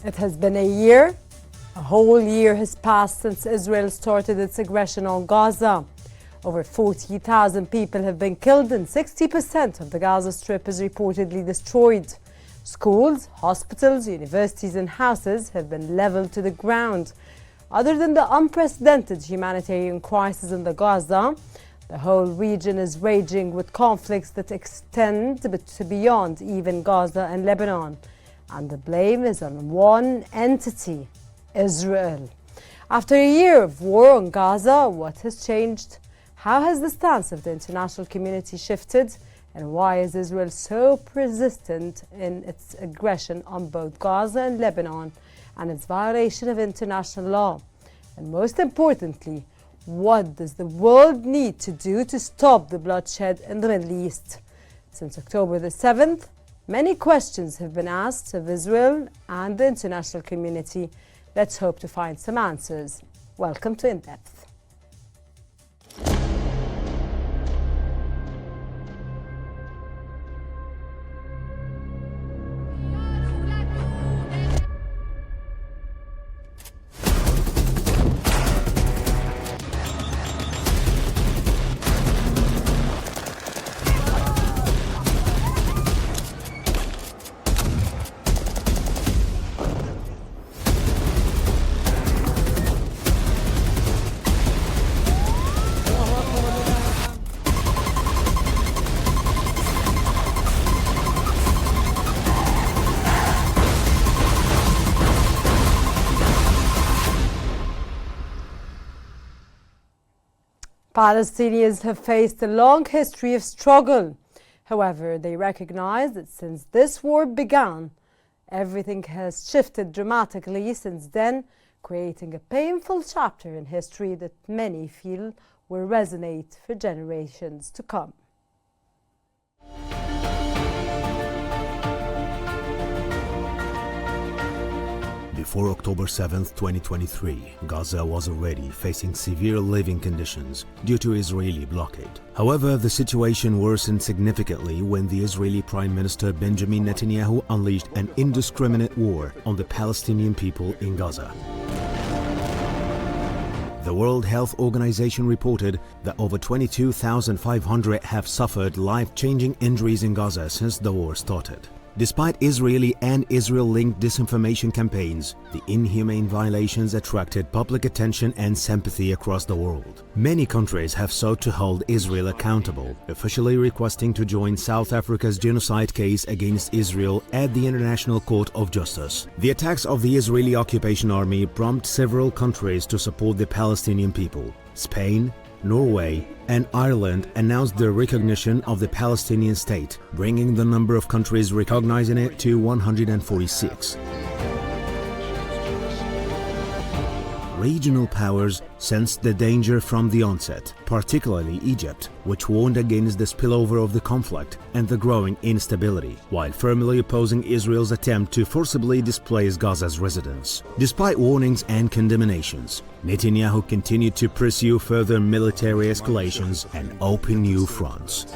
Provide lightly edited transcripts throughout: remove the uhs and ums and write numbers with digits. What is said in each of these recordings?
It has been a year. A whole year has passed since Israel started its aggression on Gaza. Over 40,000 people have been killed and 60% of the Gaza Strip is reportedly destroyed. Schools, hospitals, universities and houses have been leveled to the ground. Other than the unprecedented humanitarian crisis in the Gaza, the whole region is raging with conflicts that extend to beyond even Gaza and Lebanon. And the blame is on one entity, Israel. After a year of war on Gaza, what has changed? How has the stance of the international community shifted? And why is Israel so persistent in its aggression on both Gaza and Lebanon and its violation of international law? And most importantly, what does the world need to do to stop the bloodshed in the Middle East? Since October the 7th, many questions have been asked of Israel and the international community. Let's hope to find some answers. Welcome to In Depth. Palestinians have faced a long history of struggle. However, they recognize that since this war began, everything has shifted dramatically since then, creating a painful chapter in history that many feel will resonate for generations to come. Before October 7, 2023, Gaza was already facing severe living conditions due to Israeli blockade. However, the situation worsened significantly when the Israeli Prime Minister Benjamin Netanyahu unleashed an indiscriminate war on the Palestinian people in Gaza. The World Health Organization reported that over 22,500 have suffered life-changing injuries in Gaza since the war started. Despite Israeli and Israel-linked disinformation campaigns, the inhumane violations attracted public attention and sympathy across the world. Many countries have sought to hold Israel accountable, officially requesting to join South Africa's genocide case against Israel at the International Court of Justice. The attacks of the Israeli occupation army prompted several countries to support the Palestinian people. Spain, Norway and Ireland announced their recognition of the Palestinian state, bringing the number of countries recognizing it to 146. Regional powers sensed the danger from the onset, particularly Egypt, which warned against the spillover of the conflict and the growing instability, while firmly opposing Israel's attempt to forcibly displace Gaza's residents. Despite warnings and condemnations, Netanyahu continued to pursue further military escalations and open new fronts.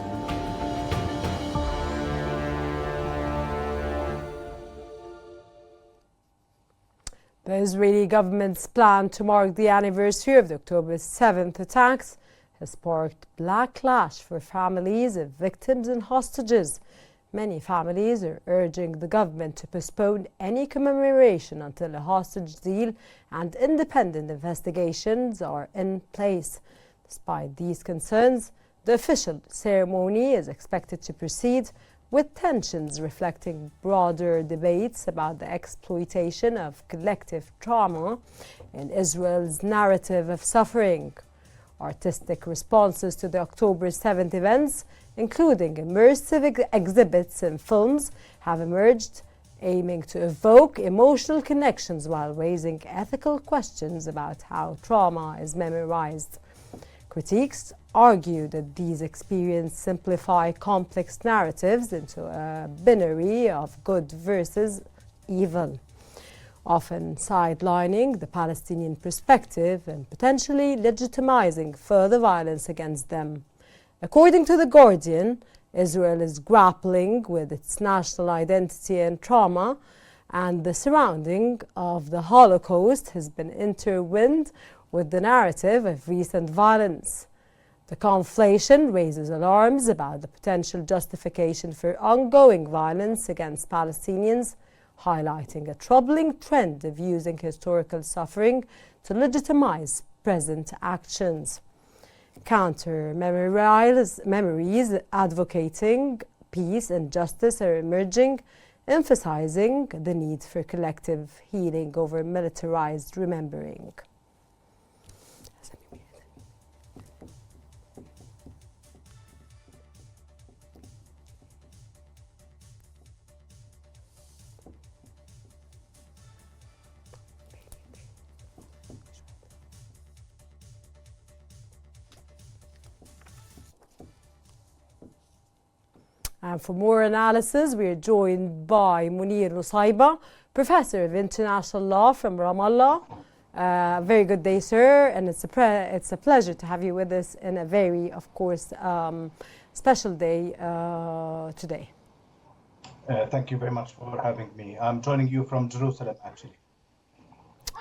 The Israeli government's plan to mark the anniversary of the October 7th attacks has sparked backlash for families of victims and hostages. Many families are urging the government to postpone any commemoration until a hostage deal and independent investigations are in place. Despite these concerns, the official ceremony is expected to proceed, with tensions reflecting broader debates about the exploitation of collective trauma in Israel's narrative of suffering. Artistic responses to the October 7th events, including immersive exhibits and films, have emerged, aiming to evoke emotional connections while raising ethical questions about how trauma is memorized. Critics argue that these experiences simplify complex narratives into a binary of good versus evil, often sidelining the Palestinian perspective and potentially legitimizing further violence against them. According to The Guardian, Israel is grappling with its national identity and trauma and the surrounding of the Holocaust has been intertwined with the narrative of recent violence. The conflation raises alarms about the potential justification for ongoing violence against Palestinians, highlighting a troubling trend of using historical suffering to legitimize present actions. Counter-memories advocating peace and justice are emerging, emphasizing the need for collective healing over militarized remembering. And for more analysis, we are joined by Munir Nusayba, Professor of International Law from Ramallah. Very good day, sir, and it's a pleasure to have you with us in a very, of course, special day today. Thank you very much for having me. I'm joining you from Jerusalem, actually.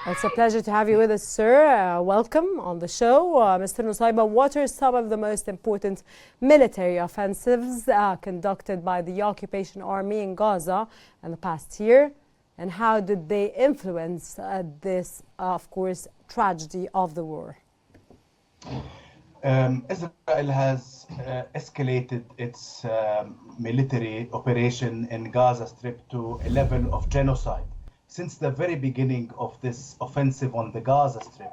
It's a pleasure to have you with us, sir. Welcome on the show. Mr. Nusayba, what are some of the most important military offensives conducted by the occupation army in Gaza in the past year? And how did they influence this, of course, tragedy of the war? Israel has escalated its military operation in Gaza Strip to a level of genocide. Since the very beginning of this offensive on the Gaza Strip,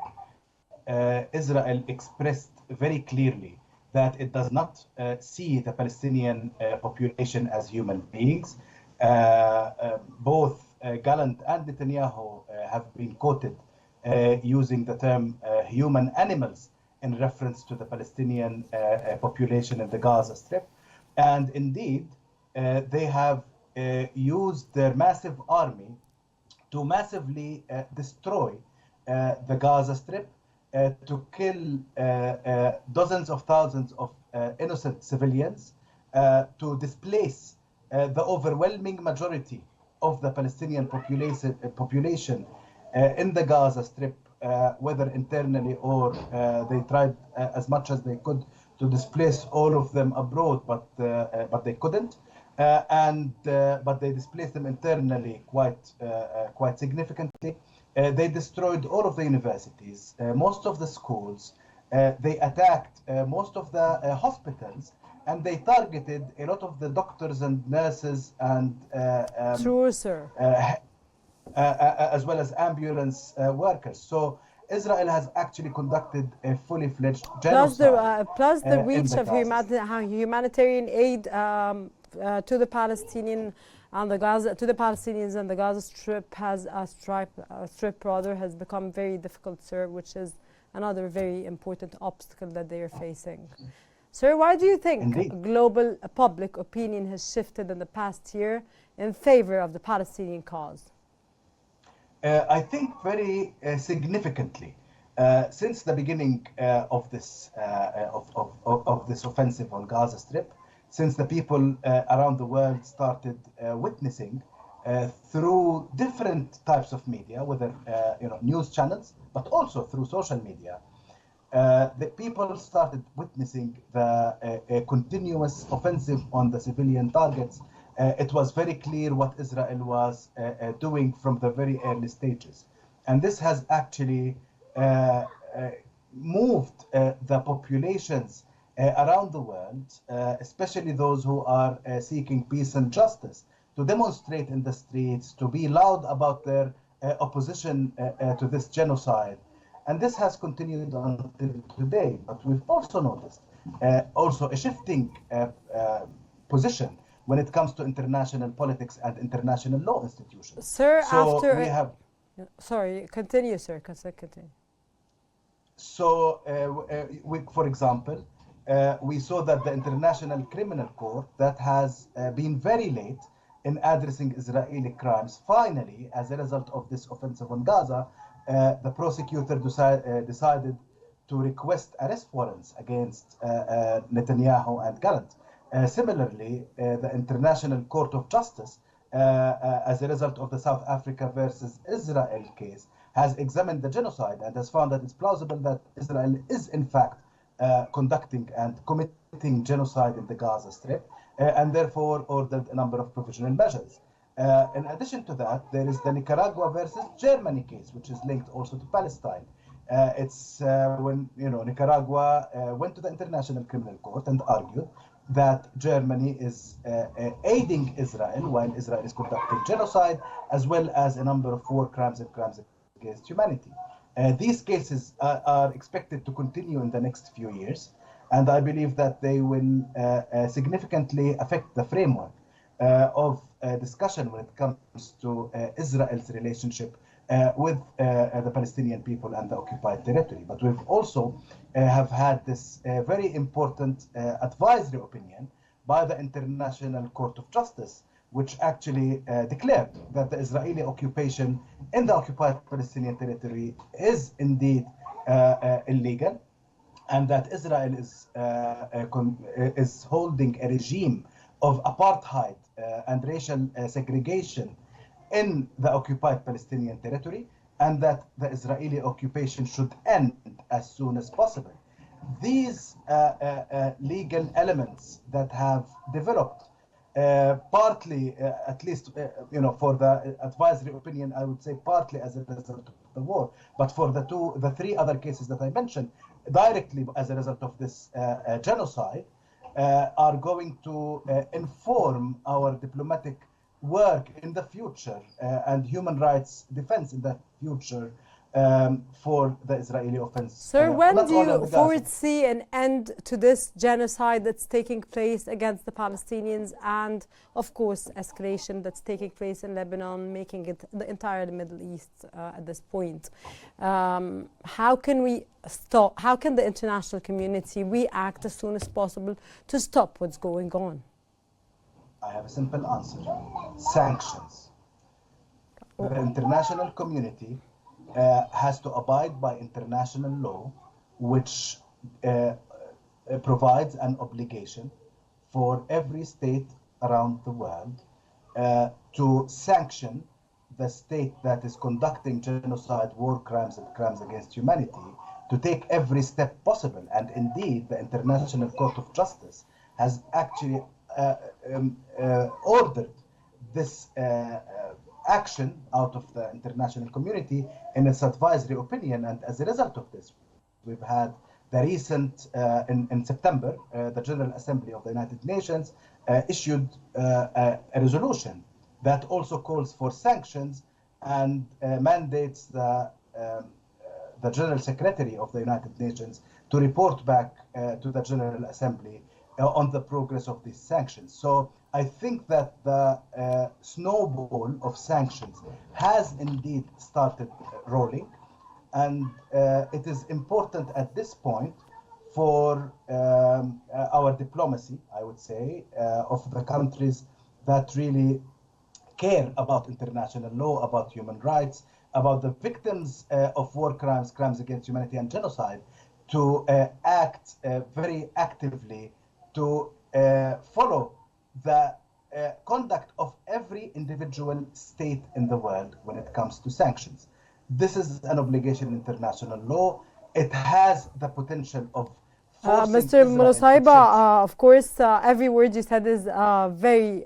Israel expressed very clearly that it does not see the Palestinian population as human beings. Both Gallant and Netanyahu have been quoted using the term human animals in reference to the Palestinian population in the Gaza Strip. And indeed, they have used their massive army to massively destroy the Gaza Strip, to kill dozens of thousands of innocent civilians, to displace the overwhelming majority of the Palestinian population in the Gaza Strip, whether internally or they tried as much as they could to displace all of them abroad, but they couldn't. But they displaced them internally quite significantly. They destroyed all of the universities, most of the schools. They attacked most of the hospitals, and they targeted a lot of the doctors and nurses and True, sir. As well as ambulance workers. So Israel has actually conducted a fully fledged genocide. Plus the reach of humanitarian aid to the Palestinians and the Gaza Strip has become very difficult, sir, which is another very important obstacle that they are facing. Sir, why do you think Indeed. global public opinion has shifted in the past year in favor of the Palestinian cause? I think very significantly. Since the beginning of this offensive on Gaza Strip, since the people around the world started witnessing through different types of media, whether news channels, but also through social media, the people started witnessing the continuous offensive on the civilian targets. It was very clear what Israel was doing from the very early stages. And this has actually moved the populations around the world, especially those who are seeking peace and justice, to demonstrate in the streets, to be loud about their opposition to this genocide. And this has continued until today. But we've also noticed also a shifting position when it comes to international politics and international law institutions. Sir, so after... we have... Sorry, continue, sir. Continue. So, for example, we saw that the International Criminal Court, that has been very late in addressing Israeli crimes, finally, as a result of this offensive on Gaza, the prosecutor decided to request arrest warrants against Netanyahu and Gallant. Similarly, the International Court of Justice as a result of the South Africa versus Israel case, has examined the genocide and has found that it's plausible that Israel is in fact conducting and committing genocide in the Gaza Strip, and therefore ordered a number of provisional measures. In addition to that, there is the Nicaragua versus Germany case, which is linked also to Palestine. It's when Nicaragua went to the International Criminal Court and argued that Germany is aiding Israel while Israel is conducting genocide, as well as a number of war crimes and crimes against humanity. These cases are expected to continue in the next few years, and I believe that they will significantly affect the framework of discussion when it comes to Israel's relationship with the Palestinian people and the occupied territory. But we've also have had this very important advisory opinion by the International Court of Justice, which actually declared that the Israeli occupation in the occupied Palestinian territory is indeed illegal, and that Israel is holding a regime of apartheid and racial segregation in the occupied Palestinian territory, and that the Israeli occupation should end as soon as possible. These legal elements that have developed partly, at least, for the advisory opinion, I would say partly as a result of the war, but for the three other cases that I mentioned, directly as a result of this genocide, are going to inform our diplomatic work in the future and human rights defense in the future for the Israeli offense. Sir, when do you foresee an end to this genocide that's taking place against the Palestinians, and of course escalation that's taking place in Lebanon, making it the entire Middle East at this point? How can we stop? How can the international community react as soon as possible to stop what's going on? I have a simple answer: sanctions. The international community has to abide by international law, which provides an obligation for every state around the world to sanction the state that is conducting genocide, war crimes, and crimes against humanity, to take every step possible. And indeed, the International Court of Justice has actually ordered this action out of the international community in its advisory opinion. And as a result of this, we've had the recent, in September, the General Assembly of the United Nations issued a resolution that also calls for sanctions and mandates the General Secretary of the United Nations to report back to the General Assembly on the progress of these sanctions. So I think that the snowball of sanctions has indeed started rolling, and it is important at this point for our diplomacy, I would say, of the countries that really care about international law, about human rights, about the victims of war crimes, crimes against humanity, and genocide, to act very actively to follow the conduct of every individual state in the world when it comes to sanctions. This is an obligation in international law. It has the potential of Mr. Mulosaiba, of course, every word you said is very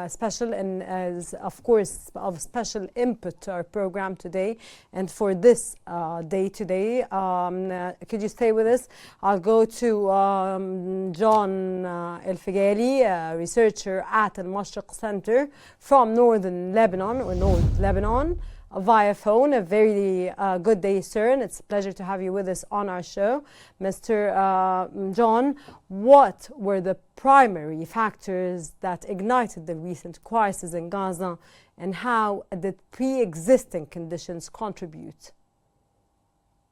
special and is, of course, of special input to our program today and for this day today. Could you stay with us? I'll go to John El-Figali, a researcher at Al Mashriq Center from Northern Lebanon, or North Lebanon, via phone. A very good day, sir, and it's a pleasure to have you with us on our show. Mr. John, what were the primary factors that ignited the recent crisis in Gaza, and how did pre-existing conditions contribute?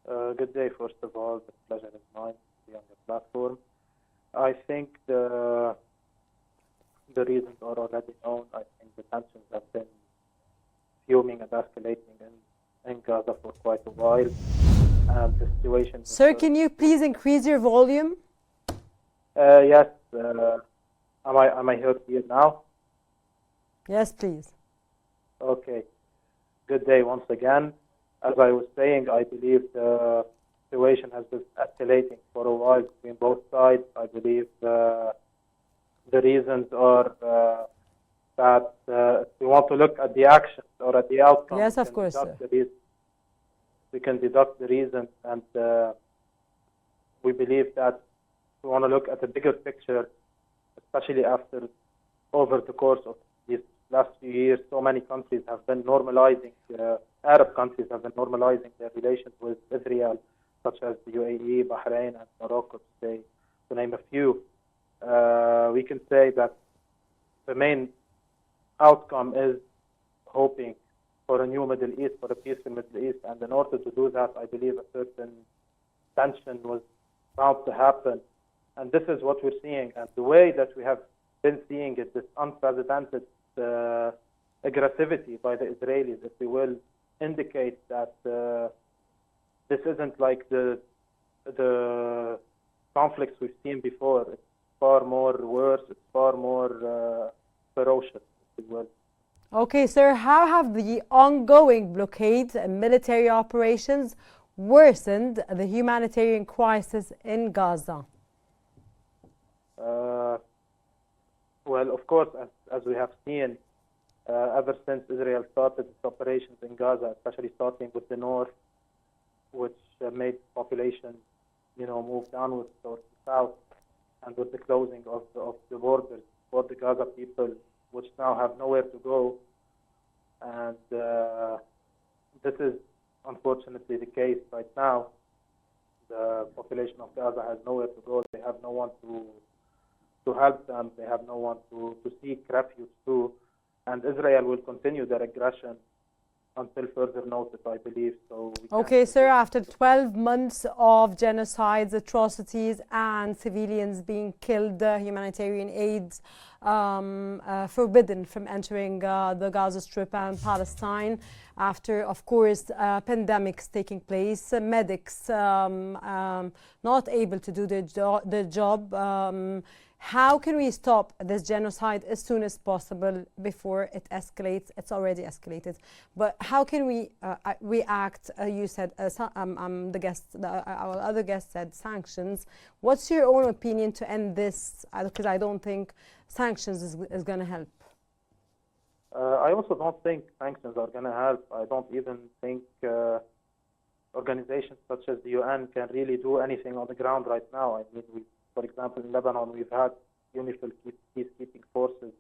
Good day, first of all. The pleasure is mine to be on the platform. I think the reasons are already known. I think the tensions have been fuming and escalating in Gaza for quite a while. And the situation... Sir, can you please increase your volume? Yes. Am I heard here now? Yes, please. Okay. Good day once again. As I was saying, I believe the situation has been escalating for a while between both sides. I believe the reasons are that if we want to look at the actions or at the outcome, Yes, we of can course, deduct sir. we can deduct the reasons, and we believe that we want to look at the bigger picture, especially after over the course of these last few years, so many countries have been normalizing, Arab countries have been normalizing their relations with Israel, such as the UAE, Bahrain, and Morocco, to name a few. We can say that the main outcome is hoping for a new Middle East, for a peaceful Middle East, and in order to do that, I believe a certain tension was bound to happen, and this is what we're seeing. And the way that we have been seeing it, this unprecedented aggressivity by the Israelis, if we will, indicate that this isn't like the conflicts we've seen before. It's far more worse. It's far more ferocious, if we will. Okay, sir, how have the ongoing blockade and military operations worsened the humanitarian crisis in Gaza? Well, of course, as we have seen, ever since Israel started its operations in Gaza, especially starting with the north, which made population, move downwards towards the south, and with the closing of the borders for the Gaza people, which now have nowhere to go. And this is unfortunately the case right now. The population of Gaza has nowhere to go. They have no one to help them. They have no one to seek refuge to. And Israel will continue their aggression until further notice, I believe. So. Okay, sir, after 12 months of genocides, atrocities, and civilians being killed, humanitarian aid forbidden from entering the Gaza Strip and Palestine, after, of course, pandemics taking place, medics not able to do their job. How can we stop this genocide as soon as possible before it escalates? It's already escalated. But how can we react? You said, our other guest said sanctions. What's your own opinion to end this? Because I don't think sanctions is going to help. I also don't think sanctions are going to help. I don't even think organizations such as the UN can really do anything on the ground right now. I mean, for example, in Lebanon, we've had UNIFIL peacekeeping forces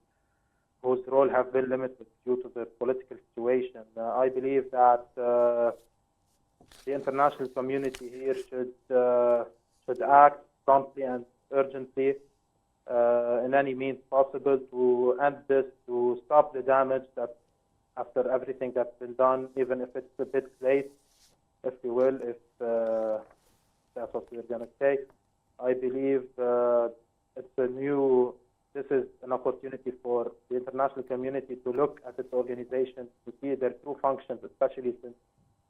whose role have been limited due to the political situation. I believe that the international community here should act promptly and urgently in any means possible to end this, to stop the damage that after everything that's been done, even if it's a bit late, if you will, if that's what we're going to say. I believe this is an opportunity for the international community to look at its organizations, to see their true functions, especially since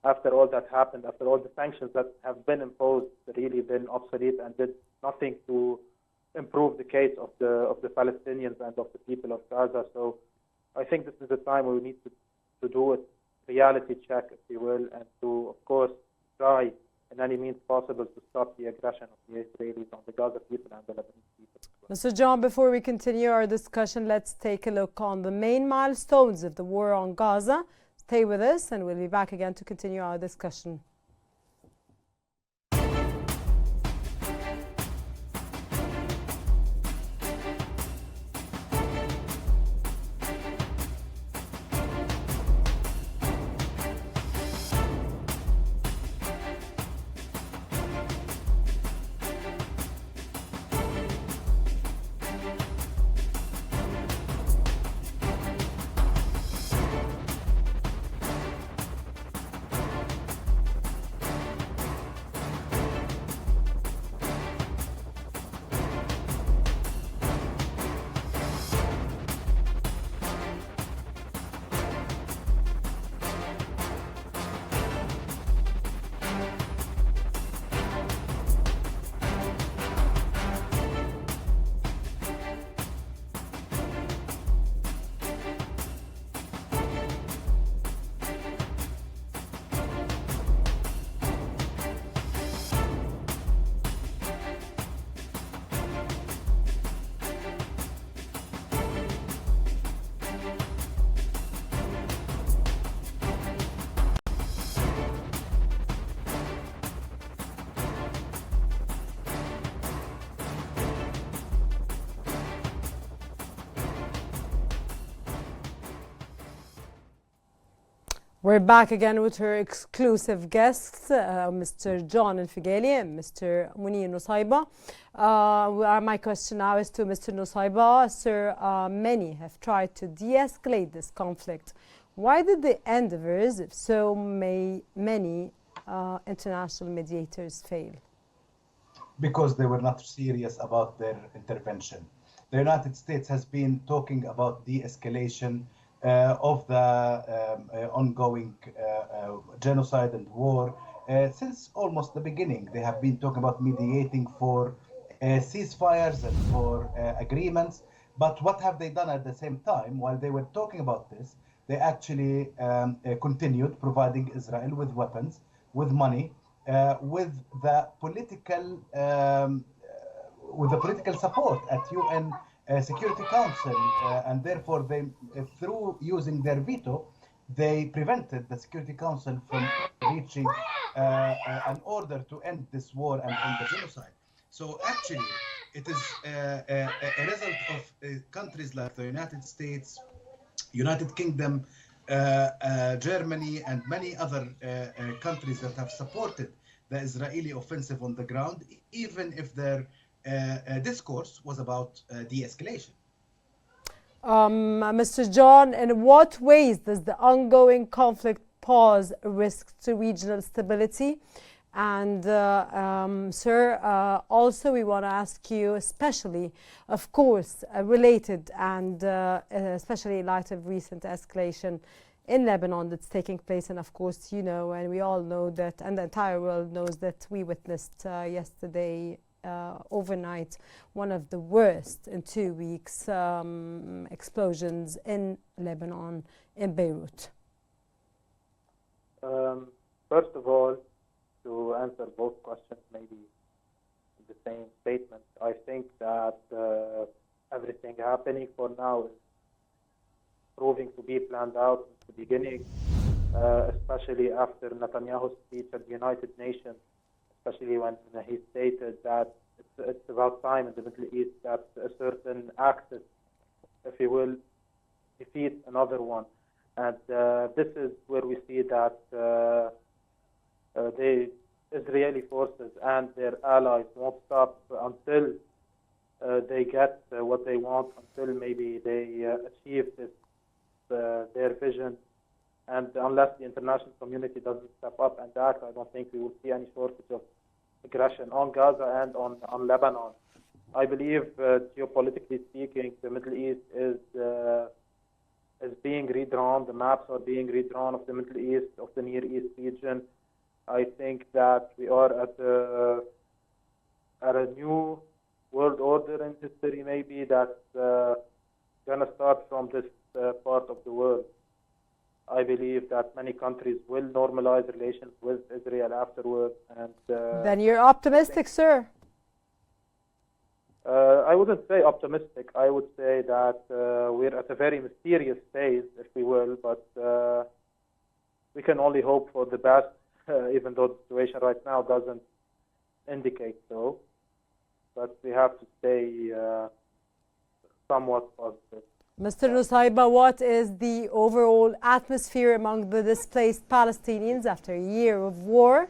after all that happened, after all the sanctions that have been imposed, really been obsolete and did nothing to improve the case of the Palestinians and of the people of Gaza. So I think this is the time where we need to do a reality check, if you will, and to, of course, try in any means possible to stop the aggression of the Israelis on the Gaza people and the Lebanese people. Mr. John, before we continue our discussion, let's take a look on the main milestones of the war on Gaza. Stay with us and we'll be back again to continue our discussion. We're back again with her exclusive guests, Mr. John Al-Figali and Mr. Munir Nusayba. My question now is to Mr. Nusayba. Sir, many have tried to de-escalate this conflict. Why did the endeavors of so many international mediators fail? Because they were not serious about their intervention. The United States has been talking about de-escalation of the ongoing genocide and war since almost the beginning. They have been talking about mediating for ceasefires and for agreements. But what have they done at the same time? While they were talking about this, they actually continued providing Israel with weapons, with money, with the political support at UN Security Council, and therefore they, through using their veto, they prevented the Security Council from reaching an order to end this war and end the genocide. So actually, it is a result of countries like the United States, United Kingdom, Germany, and many other countries that have supported the Israeli offensive on the ground, even if their discourse was about de-escalation. Mr. John, in what ways does the ongoing conflict pose a risk to regional stability? And sir, also we want to ask you, especially, of course, related and especially in light of recent escalation in Lebanon that's taking place, and of course, you know, and we all know that, and the entire world knows that we witnessed yesterday overnight one of the worst in 2 weeks explosions in Lebanon, in Beirut. First of all, to answer both questions, maybe the same statement, I think that everything happening for now is proving to be planned out in the beginning, especially after Netanyahu's speech at the United Nations, especially when he stated that it's about time in the Middle East that a certain axis, if you will, defeat another one. And this is where we see that the Israeli forces and their allies won't stop until they get what they want, until maybe they achieve this, their vision. And unless the international community doesn't step up and act, I don't think we will see any shortage of aggression on Gaza and on Lebanon. I believe, geopolitically speaking, the Middle East is being redrawn. The maps are being redrawn of the Middle East, of the Near East region. I think that we are at a new world order in history, maybe that's going to start from this part of the world. I believe that many countries will normalize relations with Israel afterwards. And then you're optimistic, sir? I wouldn't say optimistic. I would say that we're at a very mysterious phase, if we will, but we can only hope for the best, even though the situation right now doesn't indicate so. But we have to stay somewhat positive. Mr. Nusayba, what is the overall atmosphere among the displaced Palestinians after a year of war?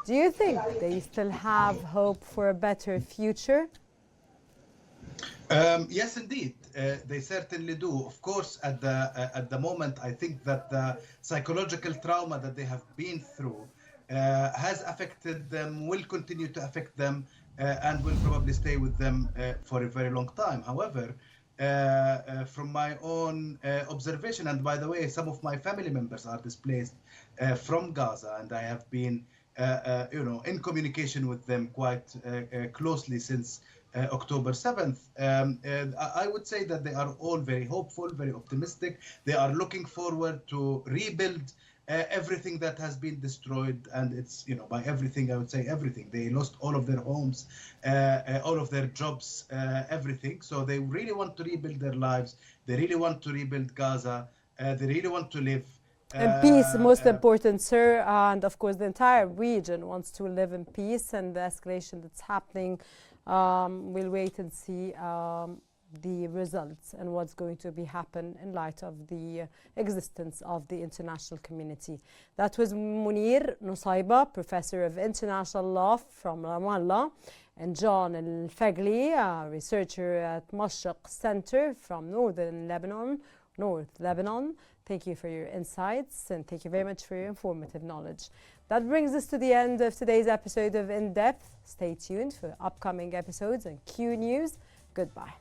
Do you think they still have hope for a better future? Yes, indeed, they certainly do. Of course, at the moment, I think that the psychological trauma that they have been through has affected them, will continue to affect them, and will probably stay with them for a very long time. However, from my own observation, and by the way, some of my family members are displaced from Gaza, and I have been, in communication with them quite closely since October 7th. I would say that they are all very hopeful, very optimistic. They are looking forward to rebuild everything that has been destroyed, and it's, by everything, I would say everything. They lost all of their homes, all of their jobs, everything. So they really want to rebuild their lives. They really want to rebuild Gaza. They really want to live. And peace, most important, sir. And of course, the entire region wants to live in peace, and the escalation that's happening, we'll wait and see. the results and what's going to be happen in light of the existence of the international community. That was Munir Nusayba, Professor of International Law from Ramallah, and John Al-Fagli, a researcher at Mashriq Center from North Lebanon. Thank you for your insights and thank you very much for your informative knowledge. That brings us to the end of today's episode of In Depth. Stay tuned for upcoming episodes on Q News. Goodbye.